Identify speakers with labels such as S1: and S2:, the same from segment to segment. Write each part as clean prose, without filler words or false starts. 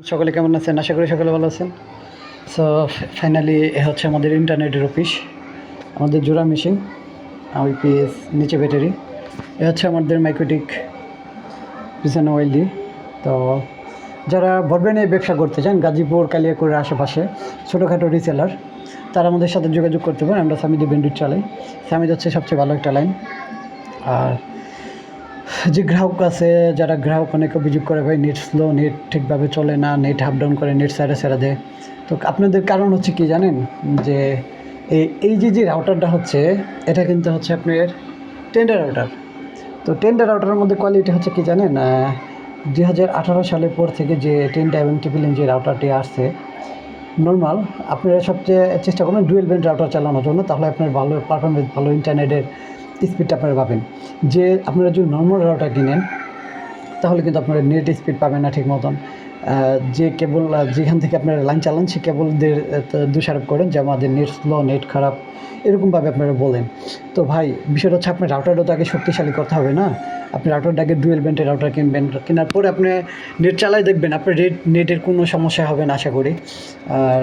S1: সকলে কেমন আছেন? আশা করি সকলে ভালো আছেন। সো ফাইনালি এ হচ্ছে আমাদের ইন্টারনেটের অফিস, আমাদের জোড়া মেশিন, আইপিএস নিচে ব্যাটারি। এ হচ্ছে আমাদের মাইক্রোটিক পিছনে ওয়েলডি। তো যারা ব্রডব্যান্ডে ব্যবসা করতে চান গাজীপুর কালিয়াকৈরের আশেপাশে ছোটোখাটো রিসেলার, তারা আমাদের সাথে যোগাযোগ করতে পারেন। আমরা সামিদি ব্যান্ডউইথ চালাই। সামিদ হচ্ছে সবচেয়ে ভালো একটা লাইন। আর যে গ্রাহক আছে, যারা গ্রাহক অনেক অভিযোগ করে, ভাই নেট স্লো, নেট ঠিকভাবে চলে না, নেট আপ ডাউন করে, নেট ছেড়ে দেয়। তো আপনাদের কারণ হচ্ছে কি জানেন, যে এই যে রাউটারটা হচ্ছে, এটা কিন্তু হচ্ছে আপনার টেন্ডার রাউটার। তো টেন্ডার রাউটারের মধ্যে কোয়ালিটি হচ্ছে কি জানেন, 2018 সালের পর থেকে যে টেন্ডা এবং টিপিলিন যে রাউটারটি আসছে নর্মাল, আপনারা সবচেয়ে চেষ্টা করবেন ডুয়েল ব্যান্ড রাউটার চালানোর জন্য, তাহলে আপনার ভালো পারফরমেন্স, ভালো ইন্টারনেটের স্পিডটা আপনারা পাবেন। যে আপনারা যদি নর্মাল রাউটার কিনেন তাহলে কিন্তু আপনারা নেট স্পিড পাবেন না ঠিক মতন। যে কেবল যেখান থেকে আপনারা লাইন চালান সে কেবলদের দোষারোপ করেন যে আমাদের নেট স্লো, নেট খারাপ, এরকমভাবে আপনারা বলেন। তো ভাই বিষয়টা হচ্ছে আপনার রাউটারটা তো আগে শক্তিশালী করতে হবে না? আপনি রাউটারটা আগে ডুয়েল ব্যান্ডের রাউটার কিনবেন, কেনার পরে আপনি নেট চালাই দেখবেন আপনার নেটের কোনো সমস্যা হবে না আশা করি। আর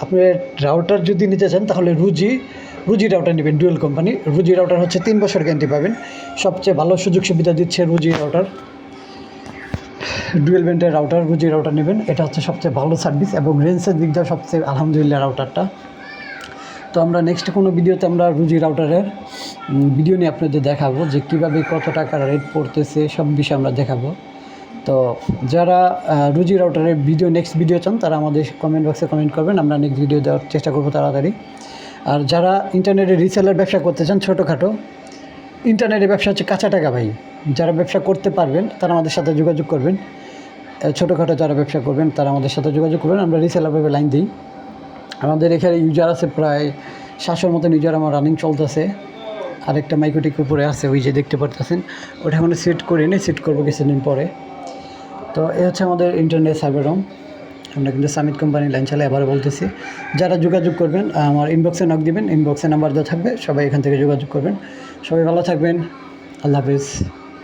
S1: আপনার রাউটার যদি নিতে চান তাহলে রুজি রাউটার নেবেন, ডুয়েল কোম্পানি। রুজি রাউটার হচ্ছে 3 বছর গ্যারান্টি পাবেন। সবচেয়ে ভালো সুযোগ সুবিধা দিচ্ছে রুজি রাউটার। ডুয়েল ব্যান্ডের রাউটার, রুজি রাউটার নেবেন, এটা হচ্ছে সবচেয়ে ভালো সার্ভিস এবং রেঞ্জের দিক দিয়ে সবচেয়ে আলহামদুলিল্লাহ রাউটারটা। তো আমরা নেক্সট কোনো ভিডিওতে আমরা রুজি রাউটারের ভিডিও নিয়ে আপনাদের দেখাবো যে কীভাবে কত টাকার রেট পড়তেছে, সব বিষয়ে আমরা দেখাবো। তো যারা রুজি রাউটারের নেক্সট ভিডিও চান তারা আমাদের কমেন্ট বক্সে কমেন্ট করবেন, আমরা নেক্সট ভিডিও দেওয়ার চেষ্টা করবো তাড়াতাড়ি। আর যারা ইন্টারনেটে রিসেলার ব্যবসা করতে চান, ছোটোখাটো ইন্টারনেটের ব্যবসা হচ্ছে কাঁচা টাকা ভাই, যারা ব্যবসা করতে পারবেন তারা আমাদের সাথে যোগাযোগ করবেন। ছোটোখাটো যারা ব্যবসা করবেন তারা আমাদের সাথে যোগাযোগ করবেন, আমরা রিসেলারভাবে লাইন দিই। আমাদের এখানে ইউজার আছে প্রায় 700-র মতন ইউজার আমার রানিং চলতেছে। আরেকটা মাইক্রোটিক উপরে আছে, ওই যে দেখতে পারতেছেন, ওটা এখনো সেট করিনি, সেট করবো কিছুদিন পরে। তো এ হচ্ছে আমাদের ইন্টারনেট সার্ভার রুম। আমরা কিন্তু সামিদ কোম্পানির লাইন চালাই, আবার বলতেছি। যারা যোগাযোগ করবেন আমার ইনবক্সে নক দিবেন, ইনবক্সে নাম্বার দেওয়া থাকবে, সবাই এখান থেকে যোগাযোগ করবেন। সবাই ভালো থাকবেন, আল্লাহ হাফেজ।